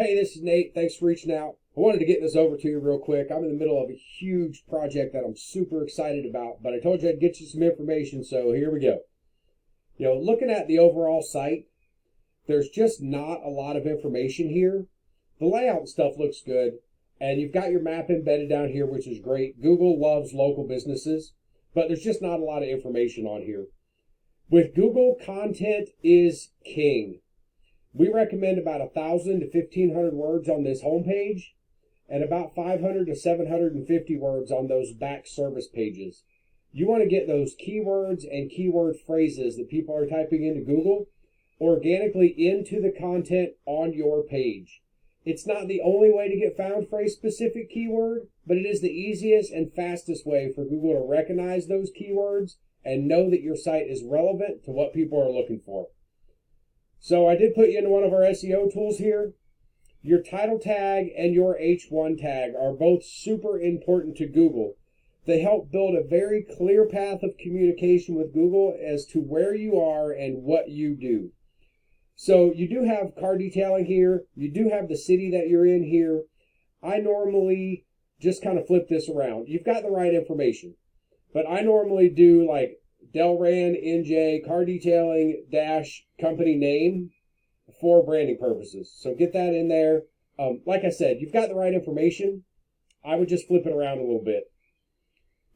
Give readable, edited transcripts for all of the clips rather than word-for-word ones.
Hey, this is Nate. Thanks for reaching out. I wanted to get this over to you real quick. I'm in the middle of a huge project that I'm super excited about, but I told you I'd get you some information, so here we go. Looking at the overall site, there's just not a lot of information here. The layout and stuff looks good, and you've got your map embedded down here, which is great. Google loves local businesses, but there's just not a lot of information on here. With Google, content is king. We recommend about 1,000 to 1,500 words on this homepage and about 500 to 750 words on those back service pages. You want to get those keywords and keyword phrases that people are typing into Google organically into the content on your page. It's not the only way to get found for a specific keyword, but it is the easiest and fastest way for Google to recognize those keywords and know that your site is relevant to what people are looking for. So I did put you into one of our SEO tools here. Your title tag and your H1 tag are both super important to Google. They help build a very clear path of communication with Google as to where you are and what you do. So you do have car detailing here. You do have the city that you're in here. I normally just kind of flip this around. You've got the right information, but I normally do like Delran, NJ, car detailing dash company name for branding purposes. So get that in there. Like I said, you've got the right information. I would just flip it around a little bit.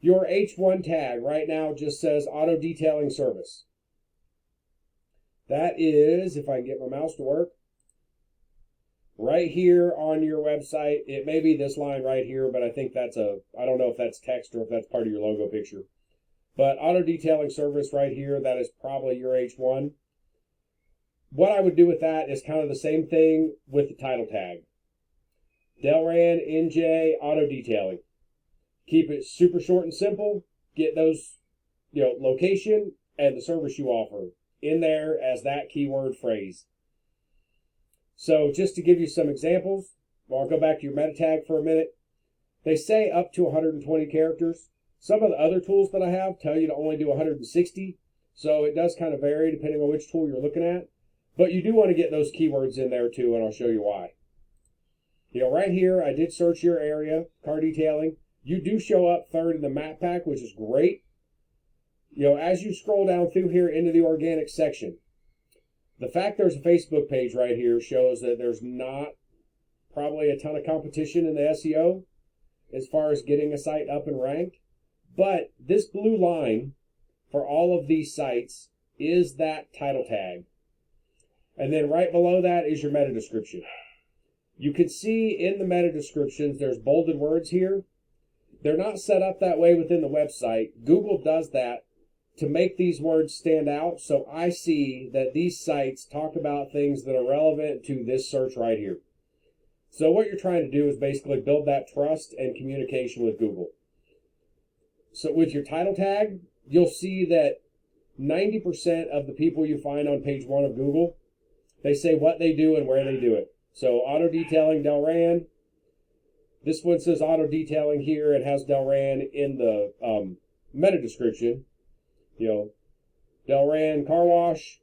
Your H1 tag right now just says auto detailing service. That is, if I can get my mouse to work, right here on your website. It may be this line right here, but I think I don't know if that's text or if that's part of your logo picture. But auto detailing service right here, that is probably your H1. What I would do with that is kind of the same thing with the title tag. Delran, NJ, auto detailing. Keep it super short and simple. Get those, location and the service you offer in there as that keyword phrase. So just to give you some examples, I'll go back to your meta tag for a minute. They say up to 120 characters. Some of the other tools that I have tell you to only do 160, so it does kind of vary depending on which tool you're looking at. But you do want to get those keywords in there too, and I'll show you why. Right here, I did search your area, car detailing. You do show up third in the map pack, which is great. As you scroll down through here into the organic section, the fact there's a Facebook page right here shows that there's not probably a ton of competition in the SEO as far as getting a site up and ranked. But this blue line for all of these sites is that title tag. And then right below that is your meta description. You can see in the meta descriptions there's bolded words here. They're not set up that way within the website. Google does that to make these words stand out, so I see that these sites talk about things that are relevant to this search right here. So what you're trying to do is basically build that trust and communication with Google. So with your title tag, you'll see that 90% of the people you find on page 1 of Google, they say what they do and where they do it. So auto detailing Delran. This one says auto detailing here. It has Delran in the meta description. Delran car wash.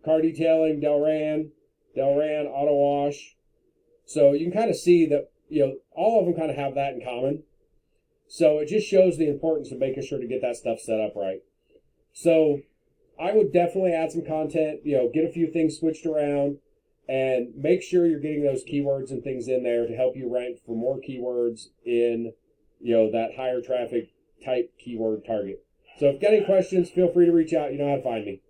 Car detailing Delran auto wash. So you can kind of see that all of them kind of have that in common. So it just shows the importance of making sure to get that stuff set up right. So I would definitely add some content, get a few things switched around, and make sure you're getting those keywords and things in there to help you rank for more keywords in, that higher traffic type keyword target. So if you've got any questions, feel free to reach out. You know how to find me.